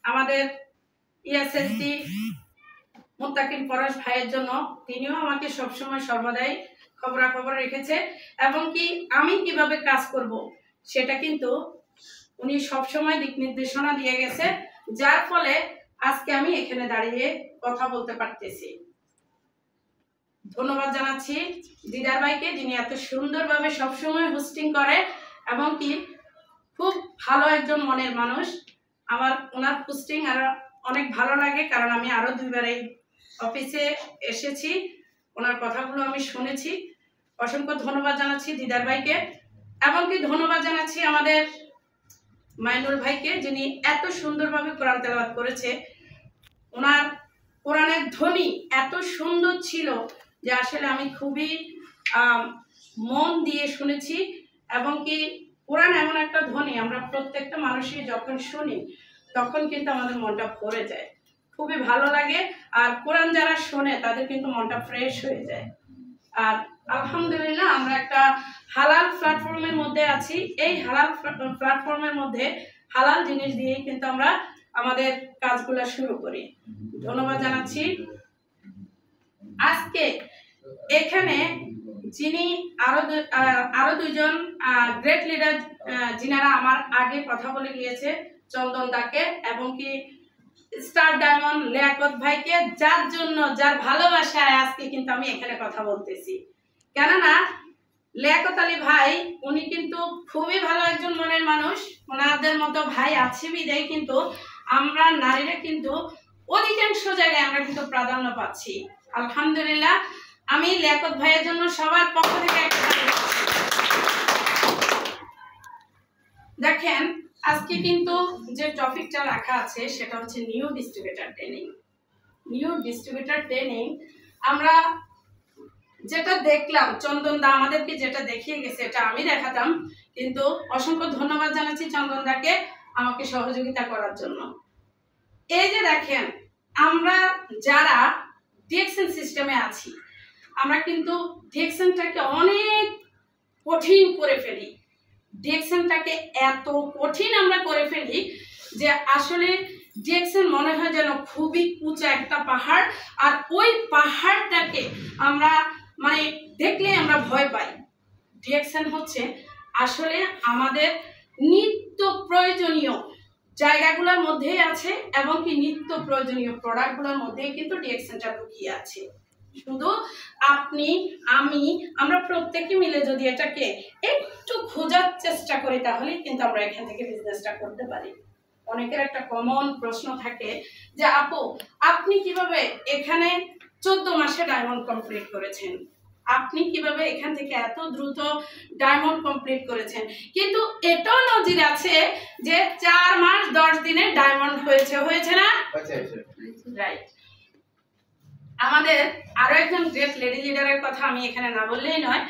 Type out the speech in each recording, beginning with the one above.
আমাদের ইএসএসসি মুত্তাকিন পরশ ভাইয়ের জন্য, তিনিও আমাকে সবসময় সর্বদাই খবরাখবর রেখেছে এবং কি আমি কিভাবে কাজ করব সেটা কিন্তু উনি সবসময় দিক নির্দেশনা দিয়ে গেছে, যার ফলে আজকে আমি এখানে দাঁড়িয়ে কথা বলতে পারতেছি। ধন্যবাদ জানাচ্ছি দিদার ভাইকে, যিনি এত সুন্দরভাবে সবসময় হোস্টিং করে এবং কি খুব ভালো একজন মনের মানুষ। আমার ওনার হোস্টিং আর অনেক ভালো লাগে, কারণ আমি আরো 2বার এই অফিসে এসেছি, ওনার কথাগুলো আমি শুনেছি। অসংখ্য ধন্যবাদ জানাচ্ছি দিদার ভাইকে এবং কি ধন্যবাদ জানাচ্ছি আমাদের মাইনুল ভাইকে, যিনি এত সুন্দরভাবে কোরআন তেলাওয়াত করেছে। ওনার কোরআনের ধ্বনি এত সুন্দর ছিল যে আসলে আমি খুবই মন দিয়ে শুনেছি এবং কি কোরআন এমন একটা ধ্বনি, আমরা প্রত্যেকটা মানুষই যখন শুনি তখন কিন্তু আমাদের মনটা ভরে যায়, খুবই ভালো লাগে। আর কোরআন যারা শোনে তাদের কিন্তু মনটা ফ্রেশ হয়ে যায়। আর আলহামদুলিল্লাহ আমরা একটা হালাল প্ল্যাটফর্মের মধ্যে আছি। এই হালাল প্ল্যাটফর্মের মধ্যে হালাল জিনিস দিয়ে কিন্তু আমরা আমাদের কাজগুলো শুরু করি। ধন্যবাদ জানাচ্ছি। আজকে এখানে যিনি আরো 2জন গ্রেট লিডার, যিনারা আমার আগে কথা বলে গিয়েছে, চন্দন দাকে এবং কি স্টার ডায়মন্ড লিয়াকত ভাইকে, যার জন্য, যার ভালোবাসায় আজকে কিন্তু আমি এখানে কথা বলতেছি। কেননা লিয়াকত আলী ভাই উনি কিন্তু খুবই ভালো একজন মনের মানুষ। ওনাদের মতো ভাই আছে বিদায় কিন্তু আমরা নারীরা কিন্তু অধিকাংশ জায়গায় আমরা কিন্তু প্রাধান্য পাচ্ছি। আলহামদুলিল্লাহ, আমি লিয়াকত ভাইয়ের জন্য সবার পক্ষ থেকে একটা দেখেন, আজকে কিন্তু যে টপিকটা রাখা আছে সেটা হচ্ছে new distributor training. New distributor training আমরা যেটা দেখলাম, চন্দন দা আমাদেরকে যেটা দেখিয়ে গেছে এটা আমি দেখাতাম, কিন্তু অসংখ্য ধন্যবাদ জানাচ্ছি চন্দন দাকে আমাকে সহযোগিতা করার জন্য। এই যে দেখেন, আমরা যারা ডিএকশন সিস্টেমে আছি আমরা কিন্তু ডিএকশনটাকে অনেক কঠিন করে ফেলি। ডিএকশনটাকে এত কঠিন আমরা করে ফেলি যে আসলে ডিএকশন মনে হয় যেন খুবই উঁচা একটা পাহাড়, আর ওই পাহাড়টাকে আমরা মানে দেখলে আমরা ভয় পাই। ডিএকশন হচ্ছে আসলে আমাদের নিত্য প্রয়োজনীয় জায়গাগুলোর মধ্যেই আছে এবং কি নিত্য প্রয়োজনীয় প্রোডাক্টগুলোর মধ্যেই কিন্তু ডিএকশনটা লুকিয়ে আছে। শুধু আপনি, আমি, আমরা প্রত্যেকে মিলে যদি এটাকে একটু খোঁজার চেষ্টা করি তাহলে কিন্তু আমরা এখান থেকে বিজনেসটা করতে পারি। অনেকের একটা কমন প্রশ্ন থাকে যে আপু আপনি কিভাবে এখানে 14 মাসে ডায়মন্ড কমপ্লিট করেছেন, আপনি কিভাবে এখান থেকে এত দ্রুত ডায়মন্ড কমপ্লিট করেছেন, কিন্তু এটাও নজির আছে যে 4 মাস 10 দিনে ডায়মন্ড হয়েছে না? রাইট। আমাদের আরো একজন গ্রেট লেডি লিডারের কথা আমি এখানে না বললেই নয়,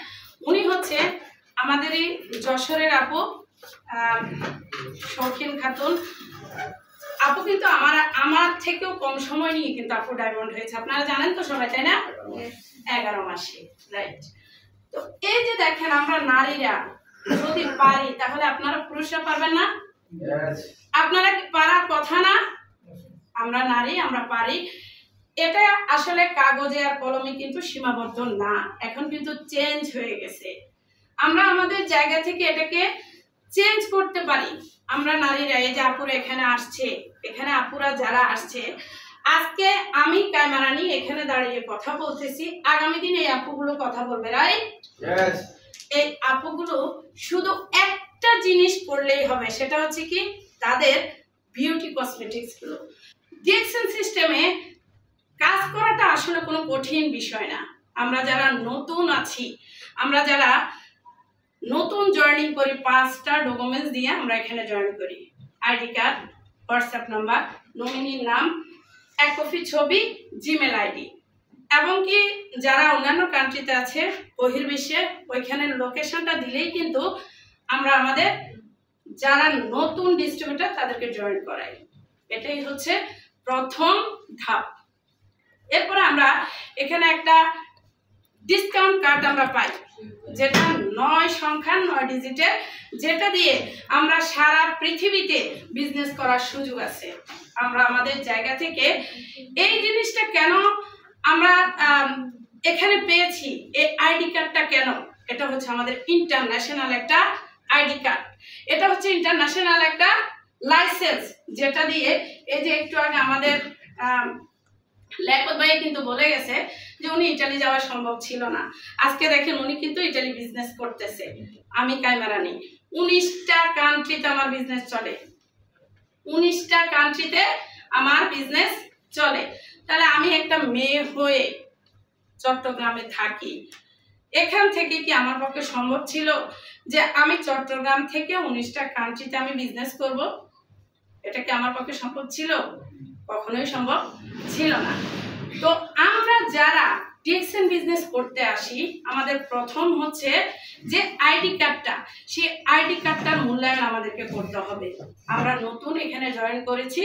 উনি হচ্ছে আমাদের এই যশোরের আপু শৌখিন খাতুন। আপু কিন্তু আমার থেকেও কম সময় নিয়ে কিন্তু আপু ডায়মন্ড হয়েছে, আপনারা জানেন তো সবাই, তাই না? 11 মাসে। রাইট। তো এই যে দেখেন, আমরা নারীরা যদি পারি তাহলে আপনারা পুরুষরা পারবেন না? আপনারা কি পারার কথা না? আমরা নারী, আমরা পারি। এটা আসলে কাগজে আর কলমে কিন্তু সীমাবদ্ধ না, এখন কিন্তু চেঞ্জ হয়ে গেছে। আমরা আমাদের জায়গা থেকে এটাকে চেঞ্জ করতে পারি। আমরা নারীরা, এই যে আপুরা এখানে আসছে, এখানে আপুরা যারা আসছে, আজকে আমি ক্যামেরা নিয়ে এখানে দাঁড়িয়ে কথা বলতেছি, আগামী দিনে এই আপুগুলো কথা বলবে, রাইট? এই আপুগুলো শুধু একটা জিনিস করলেই হবে, সেটা হচ্ছে কি তাদের বিউটি কসমেটিক্স গুলো। ডিএকশন সিস্টেমে কাজ করাটা আসলে কোনো কঠিন বিষয় না। আমরা যারা নতুন আছি, আমরা যারা নতুন জয়েনিং করি, 5টা ডকুমেন্টস দিয়ে আমরা এখানে জয়েন করি। আইডি কার্ড, হোয়াটসঅ্যাপ নাম্বার, নমিনির নাম, 1 কপি ছবি, জিমেল আইডি, এবং কি যারা অন্যান্য কান্ট্রিতে আছে বহির্বিশ্বে, ওইখানের লোকেশনটা দিলেই কিন্তু আমরা আমাদের যারা নতুন ডিস্ট্রিবিউটর তাদেরকে জয়েন করাই। এটাই হচ্ছে প্রথম ধাপ। এরপরে আমরা এখানে একটা ডিসকাউন্ট কার্ড আমরা পাই, যেটা 9 সংখ্যা 9 ডিজিটের, যেটা দিয়ে আমরা সারা পৃথিবীতে বিজনেস করার সুযোগ আছে। আমরা আমাদের জায়গা থেকে এই জিনিসটা কেন আমরা এখানে পেয়েছি, এই আইডি কার্ডটা কেন, এটা হচ্ছে আমাদের ইন্টারন্যাশনাল একটা আইডি কার্ড, এটা হচ্ছে ইন্টারন্যাশনাল একটা লাইসেন্স, যেটা দিয়ে এই যে একটু আগে আমাদের লেখক ভাই কিন্তু বলে গেছে যে উনি ইটালি যাওয়া সম্ভব ছিল না, আজকে দেখেন উনি কিন্তু ইটালি বিজনেস করতেছে। আমি ক্যামেরা নেই, 19টা কান্ট্রিতে আমার বিজনেস চলে, 19টা কান্ট্রিতে আমার বিজনেস চলে। তাহলে আমি একটা মেয়ে হয়ে চট্টগ্রামে থাকি, এখান থেকে কি আমার পক্ষে সম্ভব ছিল যে আমি চট্টগ্রাম থেকে 19টা কান্ট্রিতে আমি বিজনেস করব? এটা কি আমার পক্ষে সম্ভব ছিল? কখনোই সম্ভব ছিল না। তো আমরা যারা ডিএক্সএন বিজনেস করতে আসি, আমাদের প্রথম হচ্ছে যে আইডি কার্ডটা, সেই আইডি কার্ডটার মূল্যায়ন আমাদেরকে করতে হবে। আমরা নতুন এখানে জয়েন করেছি,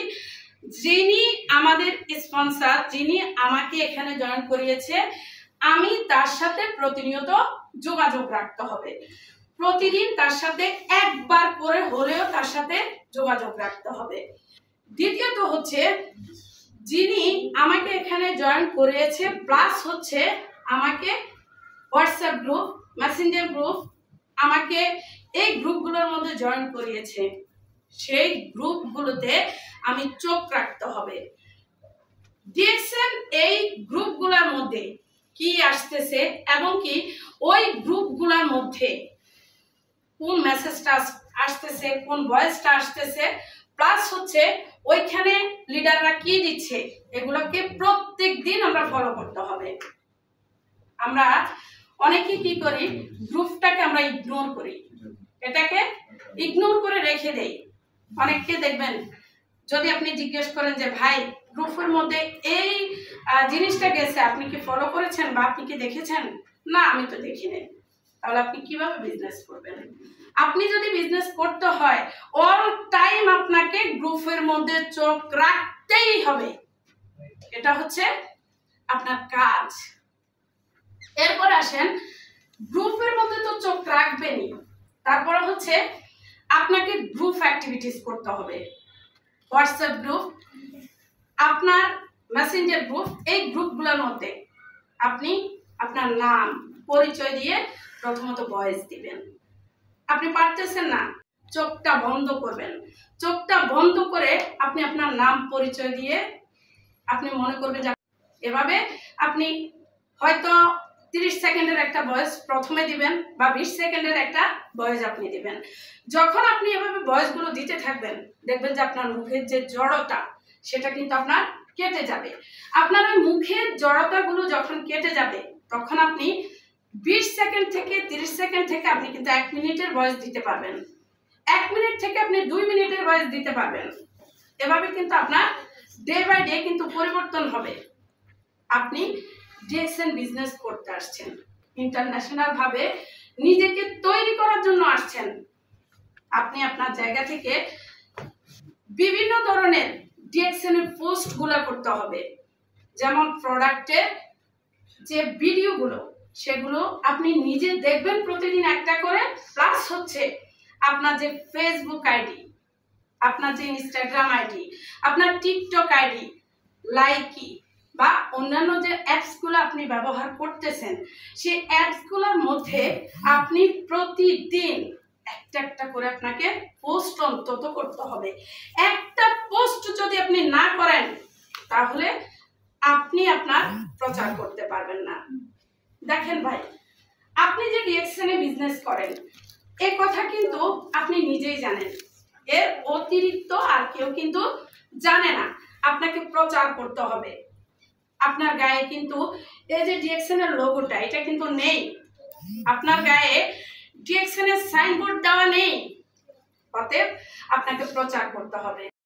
যিনি আমাদের স্পন্সর, যিনি আমাকে এখানে জয়েন করিয়েছে, আমি তার সাথে প্রতিনিয়ত যোগাযোগ রাখতে হবে। প্রতিদিন তার সাথে একবার করে হলেও তার সাথে যোগাযোগ রাখতে হবে। দ্বিতীয়ত হচ্ছে যিনি আমাকে এখানে জয়েন করিয়েছে, প্লাস হচ্ছে আমাকে হোয়াটসঅ্যাপ গ্রুপ, মেসেঞ্জার গ্রুপ, আমাকে এই গ্রুপগুলোর মধ্যে জয়েন করিয়েছে, সেই গ্রুপগুলোতে আমি চোখ রাখতে হবে। ডিএক্সএন এই গ্রুপগুলোর মধ্যে কি আসতেছে এবং কি ওই গ্রুপগুলোর মধ্যে কোন মেসেজটা আসতেছে, কোন ভয়েসটা আসতেছে, প্লাস হচ্ছে ওইখানে লিডাররা কি দিচ্ছে, এগুলোকে প্রত্যেক দিন আমরা ফলো করতে হবে। আমরা অনেকে কি করি, গ্রুপটাকে আমরা ইগনোর করি, এটাকে ইগনোর করে রেখে দেই। অনেককে দেখবেন যদি আপনি জিজ্ঞেস করেন যে ভাই গ্রুপের মধ্যে এই জিনিসটা গেছে, আপনি কি ফলো করেছেন বা আপনি কি দেখেছেন? না, আমি তো দেখিনি। তাহলে আপনি কিভাবে বিজনেস করবেন? আপনি যদি বিজনেস করতে হয়, অল টাইম আপনাকে গ্রুপের মধ্যে চোখ রাখতেই হবে, এটা হচ্ছে আপনার কাজ। এরপর আসেন, গ্রুপের মধ্যে তো চোখ রাখবেনই, তারপরে হচ্ছে আপনাকে গ্রুপ অ্যাক্টিভিটিস করতে হবে। হোয়াটসঅ্যাপ গ্রুপ, আপনার মেসেঞ্জার গ্রুপ, এই গ্রুপগুলোর মধ্যে আপনি আপনার নাম পরিচয় দিয়ে প্রথমত ভয়েস দিবেন। আপনি পারতেছেন না, চোখটা বন্ধ করবেন, চোখটা বন্ধ করে আপনি আপনার নাম পরিচয় দিয়ে আপনি মনে করবেন যে এভাবে আপনি হয়তো 30 সেকেন্ডের একটা ভয়েস প্রথমে দিবেন বা 20 সেকেন্ডের একটা ভয়েস আপনি দিবেন। যখন আপনি এভাবে ভয়েসগুলো দিতে থাকবেন, দেখবেন যে আপনার মুখের যে জড়তা সেটা কিন্তু আপনার কেটে যাবে। আপনার ওই মুখের জড়তাগুলো যখন কেটে যাবে, তখন আপনি 20 সেকেন্ড থেকে 30 সেকেন্ড থেকে আপনি কিন্তু 1 মিনিটের ভয়েস দিতে পারবেন, 1 মিনিট থেকে আপনি 2 মিনিটের ভয়েস দিতে পারবেন। এভাবে কিন্তু আপনার ডে বাই ডে কিন্তু পরিবর্তন হবে। আপনি ডিএক্সএন বিজনেস করতে আসছেন, ইন্টারন্যাশনাল ভাবে নিজেকে তৈরি করার জন্য আসছেন। আপনি আপনার জায়গা থেকে বিভিন্ন ধরনের ডিএক্সএন এর পোস্টগুলো করতে হবে, যেমন প্রোডাক্টের যে ভিডিওগুলো, সেগুলো আপনি নিজে দেখবেন প্রতিদিন একটা করে, প্লাস হচ্ছে আপনার যে ফেসবুক আইডি, আপনার যে ইনস্টাগ্রাম আইডি, আপনার টিকটক আইডি, লাইকি বা অন্যান্য যে অ্যাপসগুলো আপনি ব্যবহার করতেছেন, সেই অ্যাপসগুলোর মধ্যে আপনি প্রতিদিন একটা একটা করে আপনাকে পোস্ট অন্তত করতে হবে। একটা পোস্ট যদি আপনি না করেন, তাহলে আপনি আপনার প্রচার করতে পারবেন না। দেখেন ভাই, আপনি যে ডিএক্সএন এ বিজনেস করেন, এই কথা কিন্তু আপনি নিজেই জানেন, এর অতিরিক্ত আর কেউ কিন্তু জানে না। আপনাকে প্রচার করতে হবে। আপনার গায়ে কিন্তু এই যে ডিএক্সএন এর লোগোটা, এটা কিন্তু নেই, আপনার গায়ে ডিএক্সএন এর সাইনবোর্ড দেওয়া নেই, অতএব আপনাকে প্রচার করতে হবে।